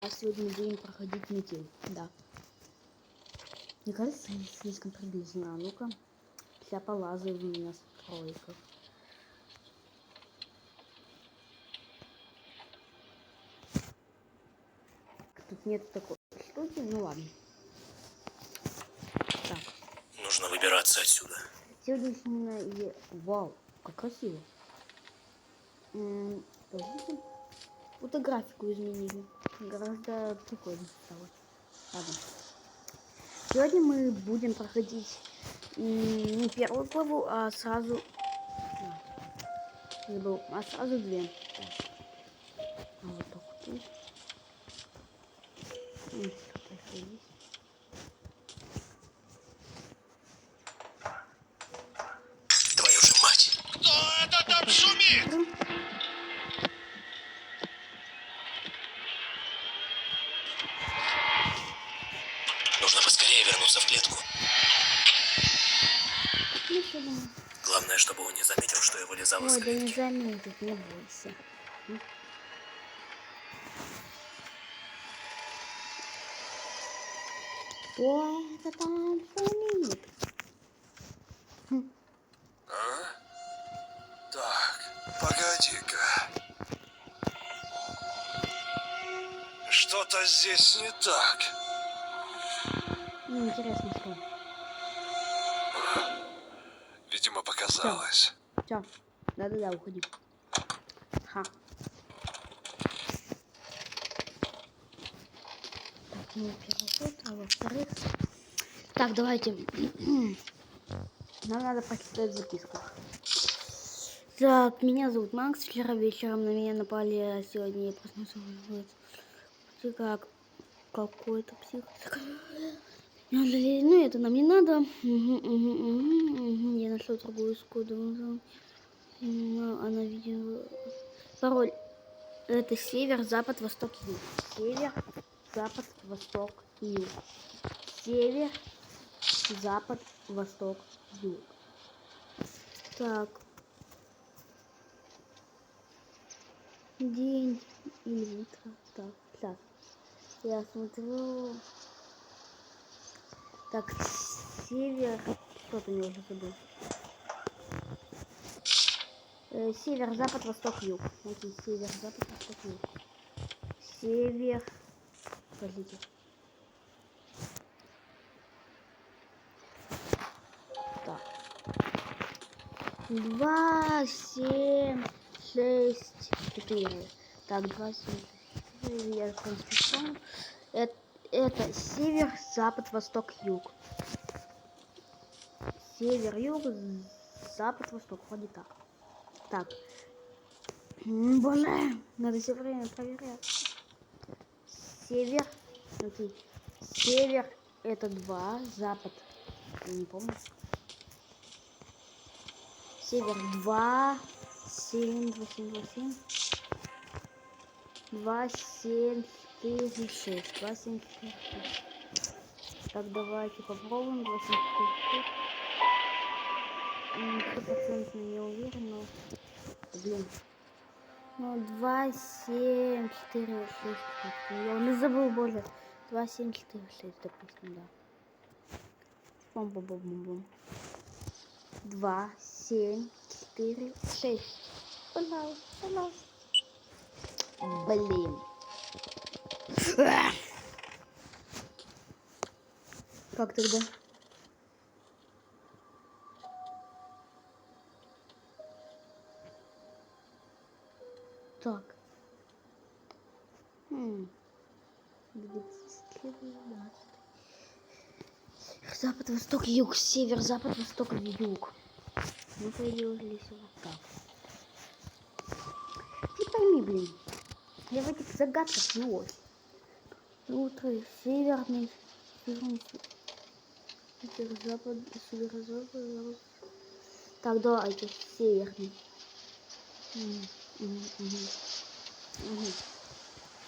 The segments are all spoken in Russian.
А сегодня мы будем проходить метель. Да. Мне кажется, слишком приблизительно. А ну-ка. Вся полазает у меня с кроликов. Тут нет такой штуки. Ну ладно. Так. Нужно выбираться отсюда. Сегодня Вау, как красиво. Подождите. Вот и графику изменили. Гораздо прикольнее стало. Ладно. Сегодня мы будем проходить не первую главу, а сразу... Забыл. А сразу две. А вот так вот. Что-то еще есть. Твою же мать! Кто это там шумит? Нужно поскорее вернуться в клетку. Главное, чтобы он не заметил, что я вылезал из Ой, да не клетки. заметит, не бойся. Кто это там шумит? А? Так, погоди-ка. Что-то здесь не так. Интересно, что? Видимо, показалось. Все. Да-да-да, уходи. Ха. Так, ну, первый ход, а во-вторых... Так, давайте. Нам надо прочитать записку. Так, меня зовут Макс. Вчера вечером на меня напали, а сегодня я проснулся. Как какой-то псих. Ну, это нам не надо. Я нашла другую скоду. Она видела... Пароль. Это север, запад, восток, юг. Север, запад, восток, юг. Север, запад, восток, юг. Так. День или утро. Так, сейчас. Я смотрю... Так, север... Что-то я уже забыл. Север, запад, восток, юг. Окей, север, запад, восток, юг. Север... Подождите. Так. 2, 7, 6, 4. Так, 2, 7, 4. Я конспектом. Это север, запад, восток, юг. Север, юг, запад, восток. Вроде так. Так. Боже, надо все время проверять. Север. Окей. Север это 2, запад. Я не помню. Север 2, 7, 2, 7, 2, 7. 2, 7, 4, 6. 2, 7, 4, 6. Так, давайте попробуем. 2, 7, 4, 6. 100% не уверен, но... Блин. Ну, 2, 7, 4, 6. Я не забыл более. 2, 7, 4, 6, допустим, да. Бум-бум-бум-бум. 2, 7, 4, 6. Пожалуйста, пожалуйста. Блин. Как тогда? Так. Запад, восток, юг, север, запад, восток, юг. Ну, по идее, уже вот так. Ты пойми, блин. Я в этих загадках не очень. Утро, северный, северный, северо-запад, северо-запад. Так, давайте, северный.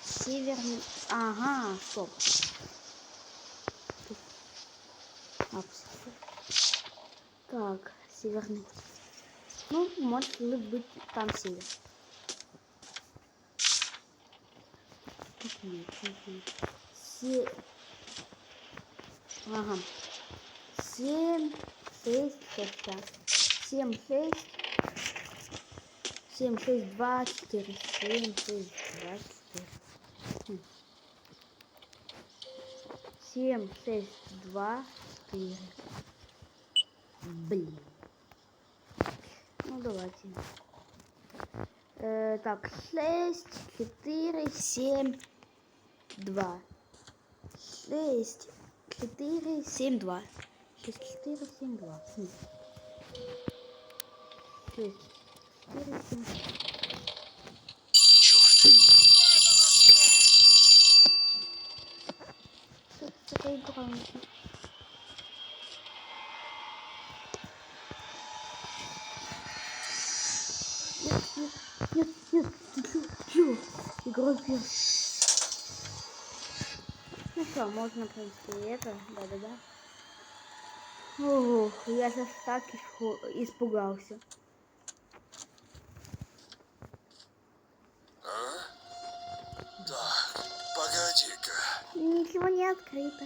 Северный. Ага, стоп. Так, северный. Ну, может ли быть там север. тут нет. Се... Ага. 7, 6, сейчас. 7, 6. 7, 6, 2, 4. 7, 6, 2, 4. 7, 6, 2, 4. Блин. Ну давайте. Так, 6, 4, 7, 2. 6, 4, 7, 2. 6, 4, 7, 2. 6, 4, 7, 2. Черт. Что это такая громкость? Нет, нет, ты чё? Игрок пьет. Ну что, можно, в принципе, это, да-да-да. Ох, я сейчас так испугался. А? Так, погоди-ка. Ничего не открыто.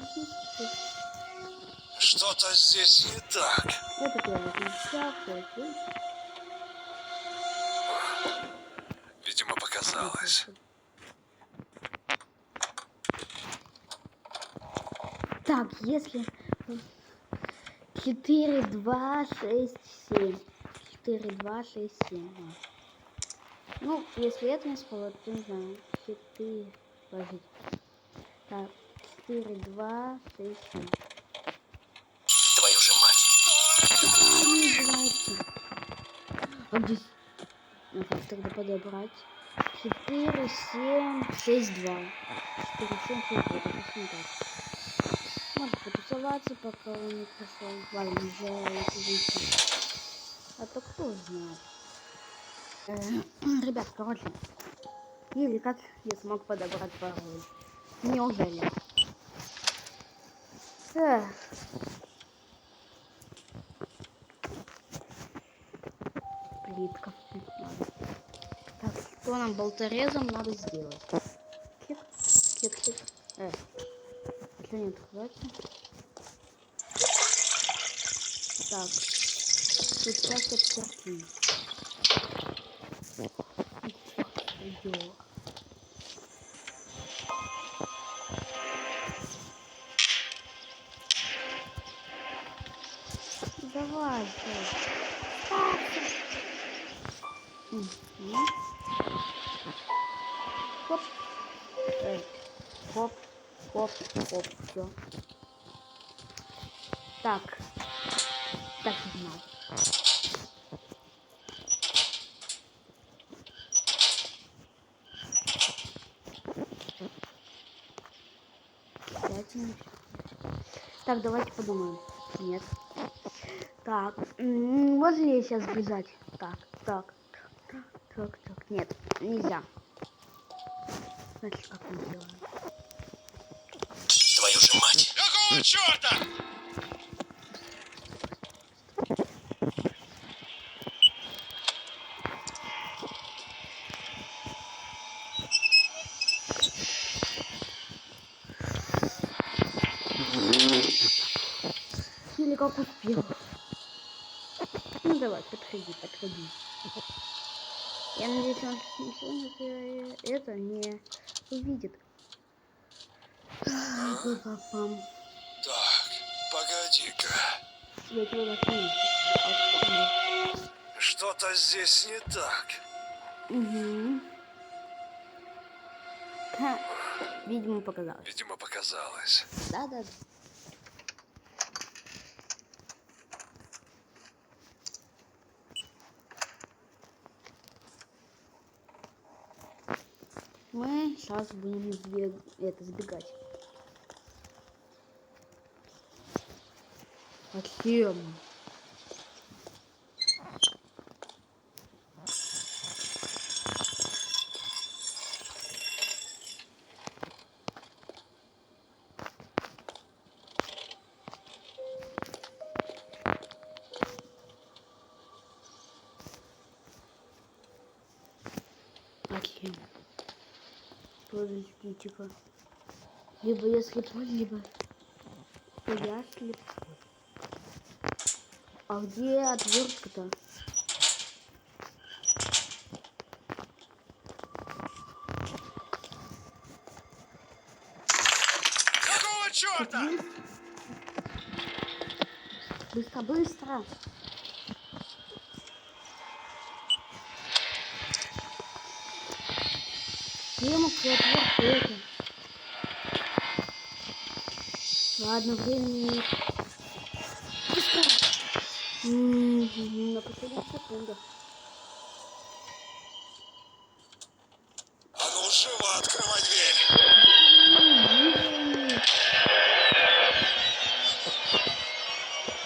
Что-то здесь не так. Это первый ключа, второй. Видимо, показалось. Так, если 4, 2, 6, 7. 4, 2, 6, 7. Ну, если это не всплыло, то не знаю. 4. Подождите. Так, 4, 2, 6, 7. Твою же мать. Не знаете. А здесь надо тогда подобрать. 4, 7, 6, 2. 4, 7, 6, 2. Допустим, так. Надо потусоваться, пока он не пришел. Ладно, уже выйти. А то кто знает. Ребят, короче. Или как я смог подобрать пароль? Неужели? Эх. Плитка. Ладно. Так, что нам болторезом надо сделать? Клик, клик, клик. Что не открывается? Так, тут часть обтерки. Идёт. Давай, Хоп. Хоп, хоп, хоп, все. Так. Так не надо. Так, давайте подумаем. Нет. Так, можно ли сейчас бежать? Так. Нет, нельзя. Значит, как мы делаем? Твою же мать. Какого черта? Или как успел. Ну давай, подходи. Я надеюсь, он ничего это не увидит. Пам. Так, погоди-ка. Я тебя нашел. Что-то здесь не так. Угу. Видимо, показалось. Видимо, показалось. Да. Мы сейчас будем сбегать. Зачем? Зачем? Подождите-ка. Либо я слепой, либо я слепой. А где отвертка-то? Какого черта? Быстро, быстро! Тему к отвертке. Ладно, времени. Быстро! На последних секундах. А ну, живо открывай дверь.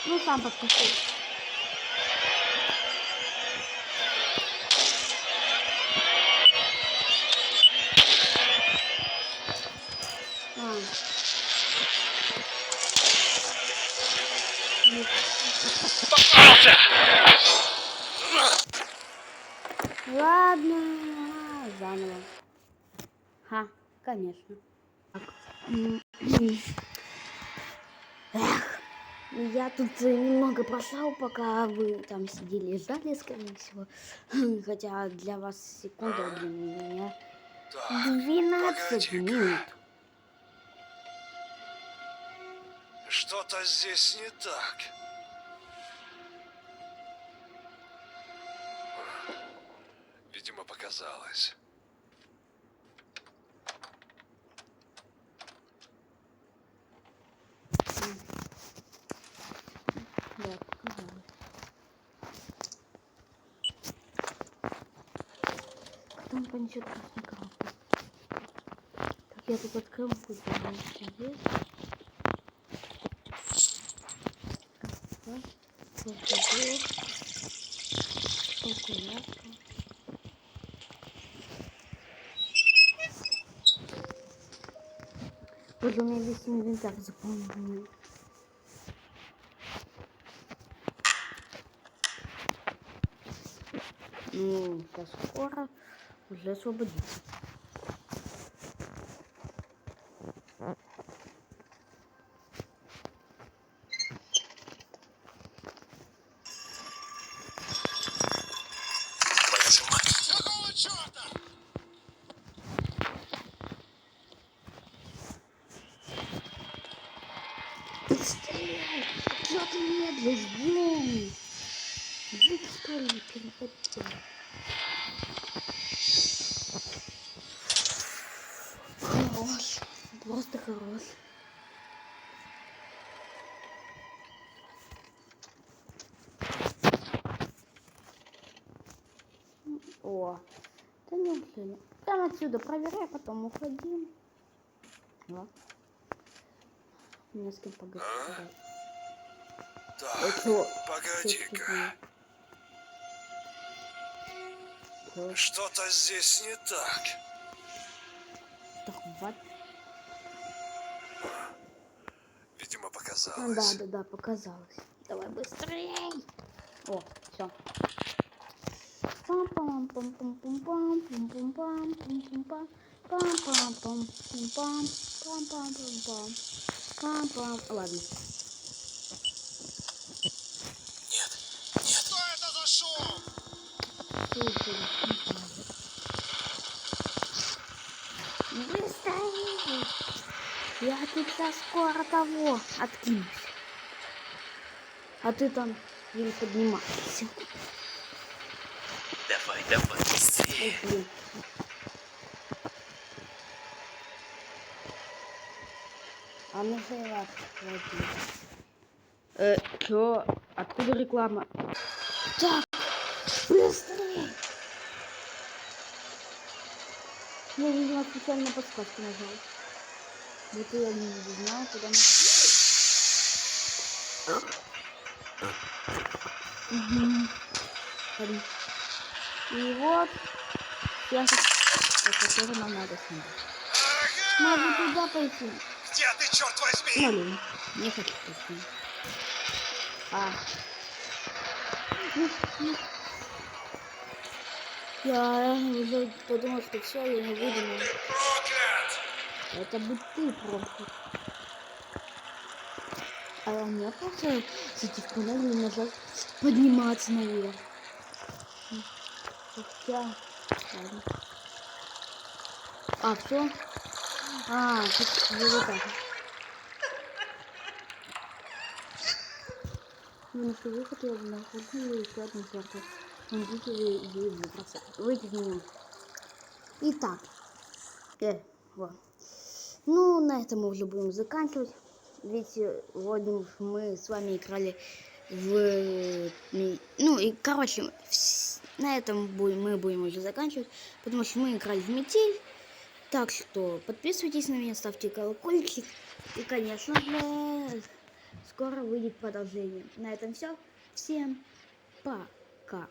Ну, сам подпиши. Попался! Ладно, заново. Ха, конечно. Эх, я тут немного прошел, пока вы там сидели и ждали, скорее всего. Хотя для вас секунда, для меня Так, 12 погоди-ка. минут. Что-то здесь не так. Видимо, показалось. Да, показалось. Потом понесет красную коробку. Так, я тут открыл, буду здесь. Вот у меня весь инвентарь заполнен. Ну, сейчас скоро уже освободится. Твою мать! Какого черта? Стреляй! Что ты медлишь, блин? Жить что ли переходил? Хорош. Просто хорош. О, да неужели? Прямо отсюда проверяй, потом уходим. Вот. Мне с кем поговорить. Так, погоди-ка. Что-то здесь не так. Так, вот. Видимо, показалось. Да, показалось. Давай быстрей. О, все. Ладно. Нет, нет. Что это за шум? Быстрее! Я тебя скоро того откинусь. А ты там еле поднимаешься. Давай, давай, быстрее. Ой, блин. А ну же вас чё? Откуда реклама? Так, быстрее! Я, видимо, специально подсказку нажал. Вот я не знаю, куда нажал. И вот, я который нам надо снимать. Надо туда пойти. Где ты, черт возьми? Блин, не хочу пойти. Я уже подумал, что все, я не выйду. Но Проклят! это бы ты просто. А мне просто с этих панелей нажать подниматься наверх. Хотя, ладно. А, все? А, тут вот так. Ну что, выход я находил еще одну карту. Помогите ей выбраться. Выйти в меню. Итак. Вот. Ну, на этом мы уже будем заканчивать. Ведь вроде уж мы с вами играли в... Ну, и, короче, на этом мы будем уже заканчивать. Потому что мы играли в метель. Так что подписывайтесь на меня, ставьте колокольчик. И, конечно же, скоро выйдет продолжение. На этом все. Всем пока.